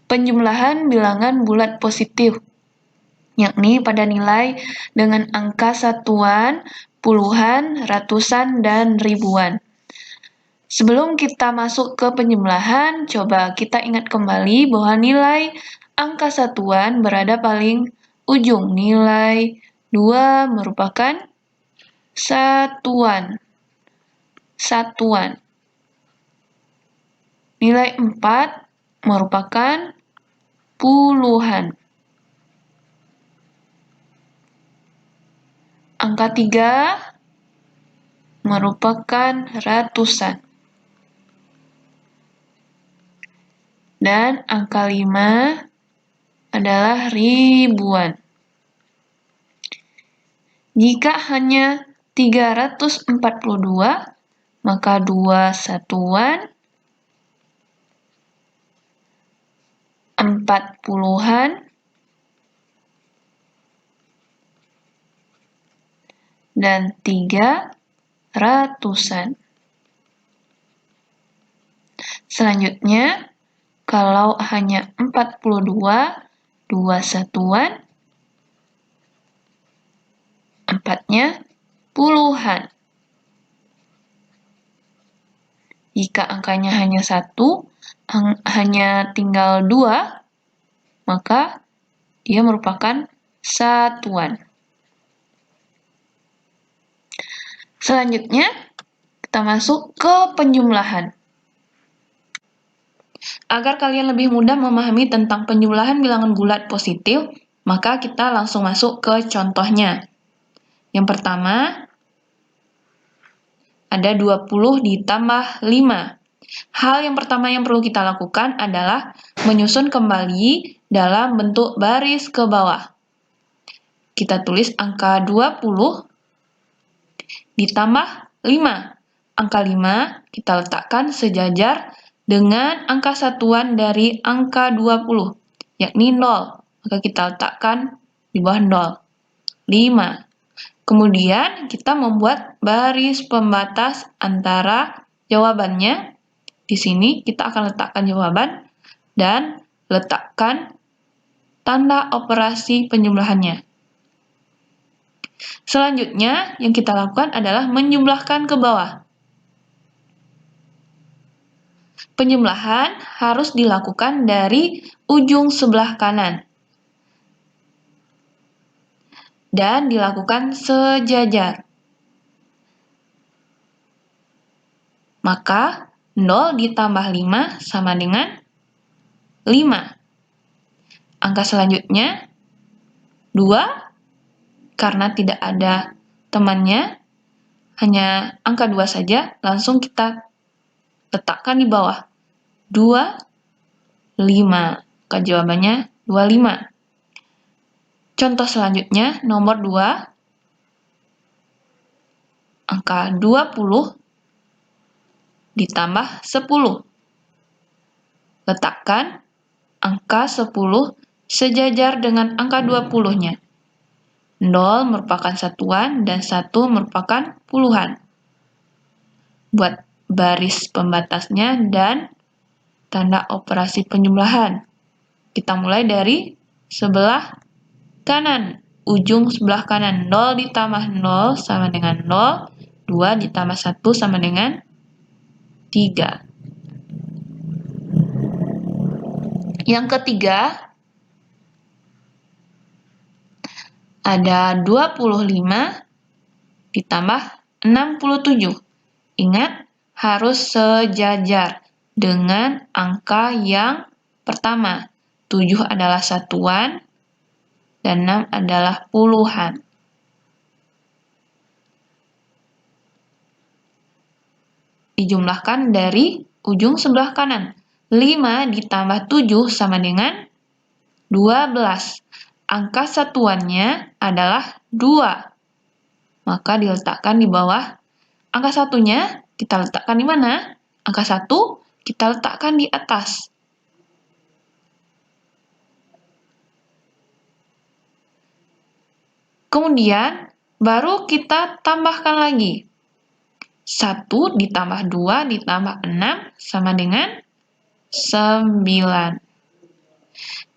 penjumlahan bilangan bulat positif, yakni pada nilai dengan angka satuan, puluhan, ratusan, dan ribuan. Sebelum kita masuk ke penjumlahan, coba kita ingat kembali bahwa nilai angka satuan berada paling ujung. Nilai 2 merupakan satuan. Nilai 4 merupakan puluhan. Angka 3 merupakan ratusan. Dan angka 5 adalah ribuan. Jika hanya 342, maka 2 satuan, 4 puluhan, dan 3 ratusan. Selanjutnya, kalau hanya 42, 2 satuan, 4-nya puluhan. Jika angkanya hanya 1, hanya tinggal 2, maka dia merupakan satuan. Selanjutnya, kita masuk ke penjumlahan. Agar kalian lebih mudah memahami tentang penjumlahan bilangan bulat positif, maka kita langsung masuk ke contohnya. Yang pertama, ada 20 ditambah 5. Hal yang pertama yang perlu kita lakukan adalah menyusun kembali dalam bentuk baris ke bawah. Kita tulis angka 20 ditambah 5. Angka 5 kita letakkan sejajar dengan angka satuan dari angka 20, yakni 0. Maka kita letakkan di bawah 0. 5. Kemudian kita membuat baris pembatas antara jawabannya. Di sini kita akan letakkan jawaban dan letakkan tanda operasi penjumlahannya. Selanjutnya, yang kita lakukan adalah menjumlahkan ke bawah. Penjumlahan harus dilakukan dari ujung sebelah kanan dan dilakukan sejajar. Maka 0 ditambah 5 sama dengan 5. Angka selanjutnya 2, karena tidak ada temannya, hanya angka 2 saja, langsung kita letakkan di bawah. 2, 5. Maka jawabannya 25. Contoh selanjutnya, nomor 2, angka 20 ditambah 10. Letakkan angka 10 sejajar dengan angka 20-nya. 0 merupakan satuan dan 1 merupakan puluhan. Buat baris pembatasnya dan tanda operasi penjumlahan. Kita mulai dari sebelah kanan, ujung sebelah kanan. 0 ditambah 0 sama dengan 0, 2 ditambah 1 sama dengan 3. Yang ketiga, ada 25 ditambah 67. Ingat, harus sejajar dengan angka yang pertama. 7 adalah satuan dan 6 adalah puluhan. Dijumlahkan dari ujung sebelah kanan. 5 ditambah 7 sama dengan 12. Angka satuannya adalah 2. Maka diletakkan di bawah. Angka satunya kita letakkan di mana? Angka 1 kita letakkan di atas. Kemudian baru kita tambahkan lagi. 1 ditambah 2 ditambah 6 sama dengan 9.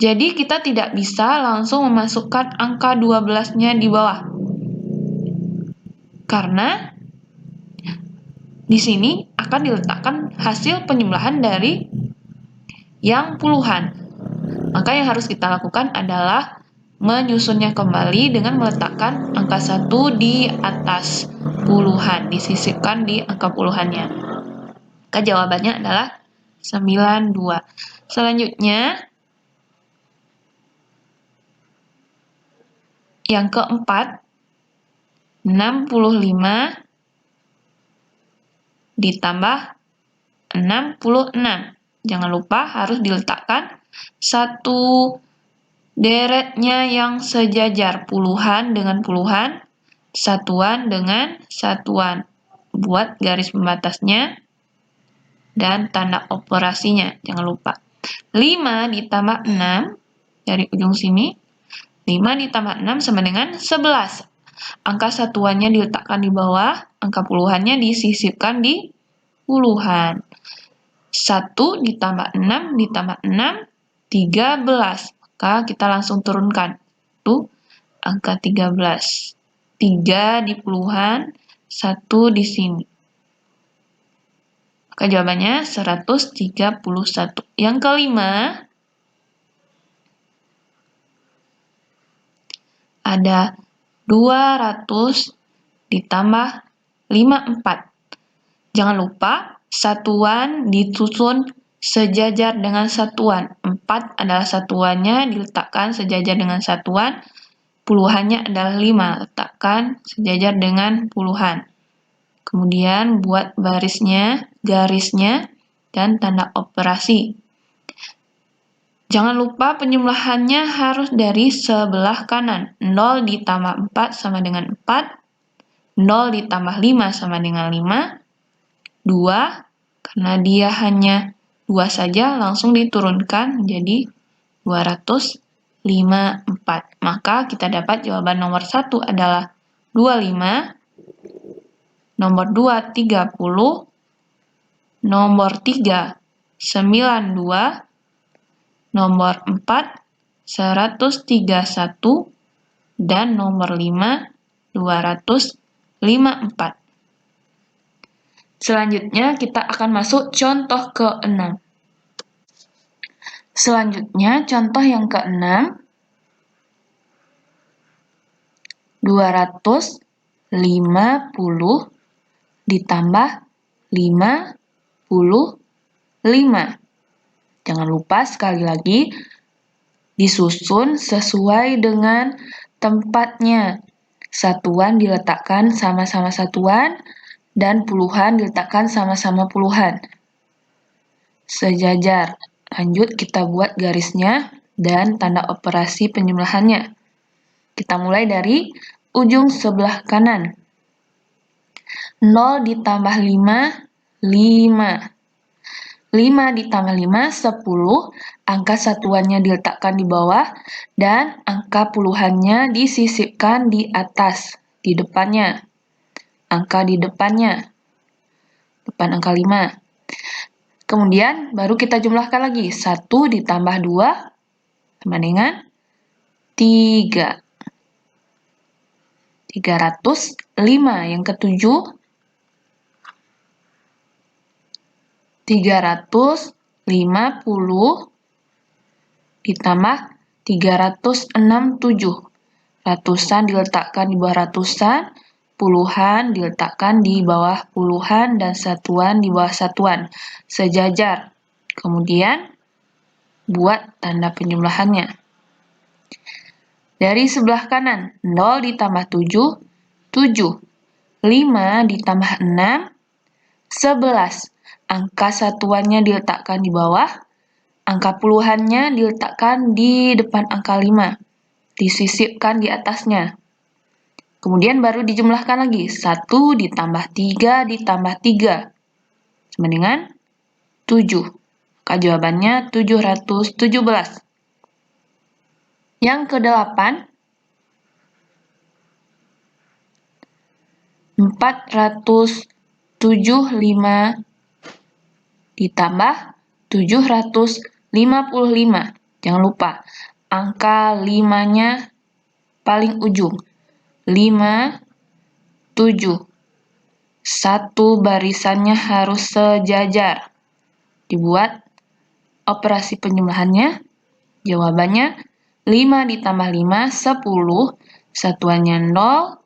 Jadi kita tidak bisa langsung memasukkan angka 12-nya di bawah. Karena di sini akan diletakkan hasil penjumlahan dari yang puluhan. Maka yang harus kita lakukan adalah menyusunnya kembali dengan meletakkan angka 1 di atas puluhan, disisipkan di angka puluhannya. Maka jawabannya adalah 92. Selanjutnya, yang keempat, 65 ditambah 66. Jangan lupa harus diletakkan satu deretnya yang sejajar, puluhan dengan puluhan, satuan dengan satuan. Buat garis pembatasnya dan tanda operasinya, jangan lupa. 5 ditambah 6, dari ujung sini, 5 ditambah 6 sama dengan 11. Angka satuannya diletakkan di bawah, angka puluhannya disisipkan di puluhan. 1 ditambah 6 ditambah 6, 13. Maka kita langsung turunkan. Tuh, angka 13. 3 di puluhan, 1 di sini. Maka jawabannya 131. Yang kelima, ada 200 ditambah 54. Jangan lupa satuan disusun sejajar dengan satuan. 4 adalah satuannya, diletakkan sejajar dengan satuan. Puluhannya adalah 5, letakkan sejajar dengan puluhan. Kemudian buat barisnya, garisnya, dan tanda operasi. Jangan lupa penjumlahannya harus dari sebelah kanan. 0 ditambah 4 sama dengan 4. 0 ditambah 5 sama dengan 5. 2, karena dia hanya 2 saja, langsung diturunkan menjadi 254. Maka kita dapat jawaban nomor 1 adalah 25, nomor 2, 30, nomor 3, 92, nomor 4, 131, dan nomor 5, 254. Selanjutnya, kita akan masuk contoh ke-6. Selanjutnya, contoh yang ke-6, 250 ditambah 55. Jangan lupa sekali lagi disusun sesuai dengan tempatnya. Satuan diletakkan sama-sama satuan dan puluhan diletakkan sama-sama puluhan. Sejajar. Lanjut kita buat garisnya dan tanda operasi penjumlahannya. Kita mulai dari ujung sebelah kanan. 0 ditambah 5, 5. 5 ditambah 5, 10. Angka satuannya diletakkan di bawah dan angka puluhannya disisipkan di atas, di depannya. Angka di depannya, depan angka 5. Kemudian baru kita jumlahkan lagi. 1 ditambah 2 sama dengan 3. 305. Yang ketujuh, 350 ditambah 367. Ratusan diletakkan di bawah ratusan, puluhan diletakkan di bawah puluhan, dan satuan di bawah satuan. Sejajar. Kemudian buat tanda penjumlahannya. Dari sebelah kanan, 0 ditambah 7, 7. 5 ditambah 6, 11. Angka satuannya diletakkan di bawah, angka puluhannya diletakkan di depan angka 5, disisipkan di atasnya. Kemudian baru dijumlahkan lagi, 1 ditambah 3 ditambah 3, sama dengan 7. Maka jawabannya 717. Yang ke-8, 475 ditambah 755. Jangan lupa, angka 5-nya paling ujung. 5, 7. Satu barisannya harus sejajar. Dibuat operasi penjumlahannya. Jawabannya 5 ditambah 5, 10. Satuannya 0.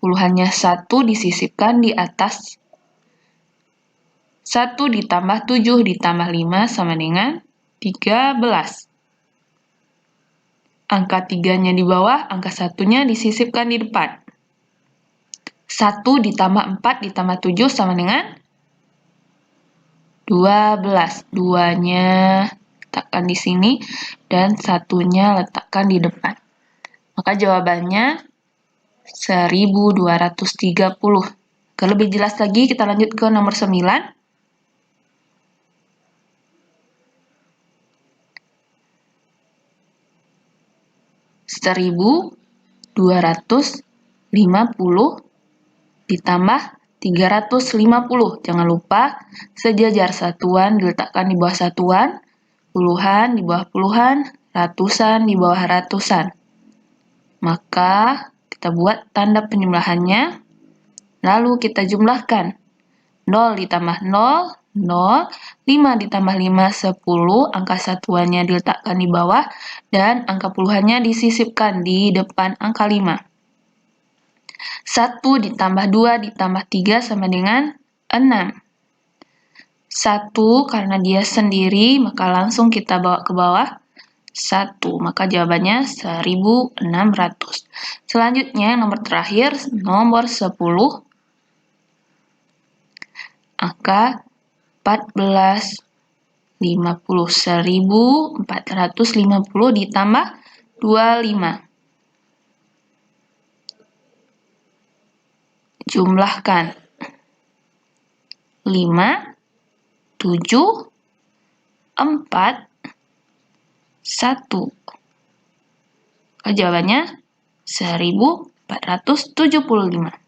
Puluhannya 1 disisipkan di atas. 1 ditambah 7 ditambah 5 sama dengan 13. Angka 3-nya di bawah, angka 1-nya disisipkan di depan. 1 ditambah 4 ditambah 7 sama dengan 12. 2-nya letakkan di sini dan 1-nya letakkan di depan. Maka jawabannya 1230. Kalau lebih jelas lagi, kita lanjut ke nomor 9. Seribu 250 ditambah 350. Jangan lupa sejajar, satuan diletakkan di bawah satuan, puluhan di bawah puluhan, ratusan di bawah ratusan. Maka kita buat tanda penjumlahannya, lalu kita jumlahkan. 0 ditambah 0, 0, 5 ditambah 5, 10, angka satuannya diletakkan di bawah, dan angka puluhannya disisipkan di depan angka 5. 1 ditambah 2 ditambah 3 sama dengan 6. 1 karena dia sendiri, maka langsung kita bawa ke bawah. 1, maka jawabannya 1600. Selanjutnya, nomor terakhir, nomor 10. Angka 14, 50. 1450 ditambah 25. Jumlahkan. 5, 7, 4, 1. Jawabannya 1475.